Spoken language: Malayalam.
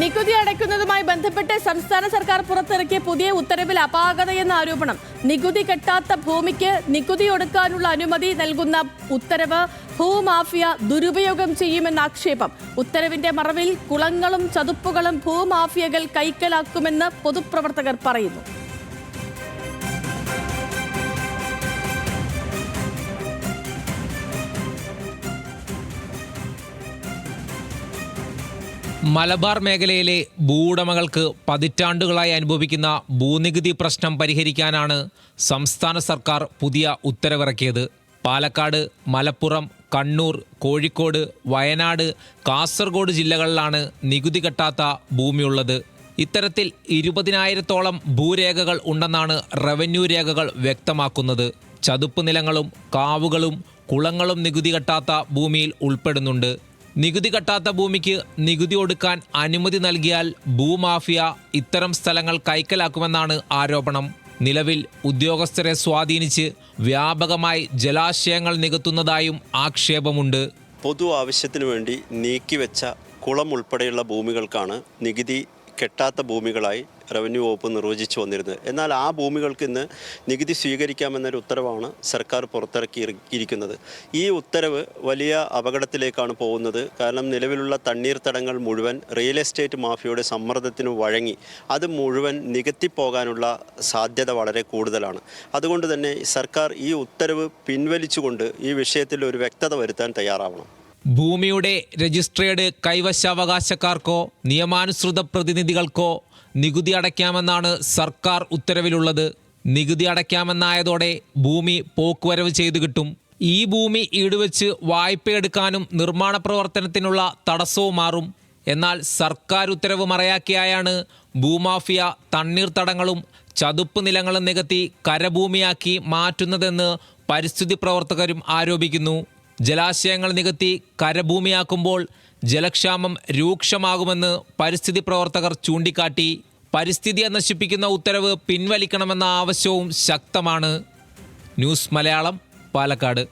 നികുതി അടയ്ക്കുന്നതുമായി ബന്ധപ്പെട്ട് സംസ്ഥാന സർക്കാർ പുറത്തിറക്കിയ പുതിയ ഉത്തരവിൽ അപാകതയെന്ന ആരോപണം. നികുതി കെട്ടാത്ത ഭൂമിക്ക് നികുതി ഒടുക്കാനുള്ള അനുമതി നൽകുന്ന ഉത്തരവ് ഭൂമാഫിയ ദുരുപയോഗം ചെയ്യുമെന്ന ആക്ഷേപം. ഉത്തരവിന്റെ മറവിൽ കുളങ്ങളും ചതുപ്പുകളും ഭൂമാഫിയകൾ കൈക്കലാക്കുമെന്ന് പൊതുപ്രവർത്തകർ പറയുന്നു. മലബാർ മേഖലയിലെ ഭൂവുടമകൾക്ക് പതിറ്റാണ്ടുകളായി അനുഭവിക്കുന്ന ഭൂനികുതി പ്രശ്നം പരിഹരിക്കാനാണ് സംസ്ഥാന സർക്കാർ പുതിയ ഉത്തരവിറക്കിയത്. പാലക്കാട്, മലപ്പുറം, കണ്ണൂർ, കോഴിക്കോട്, വയനാട്, കാസർഗോഡ് ജില്ലകളിലാണ് നികുതി കെട്ടാത്ത ഭൂമിയുള്ളത്. ഇത്തരത്തിൽ 20,000-ഓളം ഭൂരേഖകൾ ഉണ്ടെന്നാണ് റവന്യൂ രേഖകൾ വ്യക്തമാക്കുന്നത്. ചതുപ്പ് നിലങ്ങളും കാവുകളും കുളങ്ങളും നികുതി കെട്ടാത്ത ഭൂമിയിൽ ഉൾപ്പെടുന്നുണ്ട്. നികുതി കെട്ടാത്ത ഭൂമിക്ക് നികുതി ഒടുക്കാൻ അനുമതി നൽകിയാൽ ഭൂമാഫിയ ഇത്തരം സ്ഥലങ്ങൾ കൈക്കലാക്കുമെന്നാണ് ആരോപണം. നിലവിൽ ഉദ്യോഗസ്ഥരെ സ്വാധീനിച്ച് വ്യാപകമായി ജലാശയങ്ങൾ നികത്തുന്നതായും ആക്ഷേപമുണ്ട്. പൊതു ആവശ്യത്തിനു വേണ്ടി നീക്കിവെച്ച കുളം ഉൾപ്പെടെയുള്ള ഭൂമികൾക്കാണ് നികുതി കെട്ടാത്ത ഭൂമികളായി റവന്യൂ വകുപ്പ് നിർവചിച്ചു വന്നിരുന്നത്. എന്നാൽ ആ ഭൂമികൾക്ക് ഇന്ന് നികുതി സ്വീകരിക്കാമെന്നൊരു ഉത്തരവാണ് സർക്കാർ പുറത്തിറക്കിയിരിക്കുന്നത്. ഈ ഉത്തരവ് വലിയ അപകടത്തിലേക്കാണ് പോകുന്നത്. കാരണം നിലവിലുള്ള തണ്ണീർത്തടങ്ങൾ മുഴുവൻ റിയൽ എസ്റ്റേറ്റ് മാഫിയയുടെ സമ്മർദ്ദത്തിന് വഴങ്ങി അത് മുഴുവൻ നികത്തിപ്പോകാനുള്ള സാധ്യത വളരെ കൂടുതലാണ്. അതുകൊണ്ട് തന്നെ സർക്കാർ ഈ ഉത്തരവ് പിൻവലിച്ചുകൊണ്ട് ഈ വിഷയത്തിൽ ഒരു വ്യക്തത വരുത്താൻ തയ്യാറാവണം. ഭൂമിയുടെ രജിസ്ട്രേഡ് കൈവശാവകാശക്കാർക്കോ നിയമാനുസൃത പ്രതിനിധികൾക്കോ നികുതി അടയ്ക്കാമെന്നാണ് സർക്കാർ ഉത്തരവിലുള്ളത്. നികുതി അടയ്ക്കാമെന്നായതോടെ ഭൂമി പോക്കുവരവ് ചെയ്തു കിട്ടും. ഈ ഭൂമി ഈടുവെച്ച് വായ്പയെടുക്കാനും നിർമ്മാണ പ്രവർത്തനത്തിനുള്ള തടസ്സവും മാറും. എന്നാൽ സർക്കാർ ഉത്തരവ് മറയാക്കിയായാണ് ഭൂമാഫിയ തണ്ണീർത്തടങ്ങളും ചതുപ്പ് നിലങ്ങളും നികത്തി കരഭൂമിയാക്കി മാറ്റുന്നതെന്ന് പരിസ്ഥിതി പ്രവർത്തകരും ആരോപിക്കുന്നു. ജലാശയങ്ങൾ നികത്തി കരഭൂമിയാക്കുമ്പോൾ ജലക്ഷാമം രൂക്ഷമാകുമെന്ന് പരിസ്ഥിതി പ്രവർത്തകർ ചൂണ്ടിക്കാട്ടി. പരിസ്ഥിതിയെ നശിപ്പിക്കുന്ന ഉത്തരവ് പിൻവലിക്കണമെന്ന ആവശ്യവും ശക്തമാണ്. ന്യൂസ് മലയാളം, പാലക്കാട്.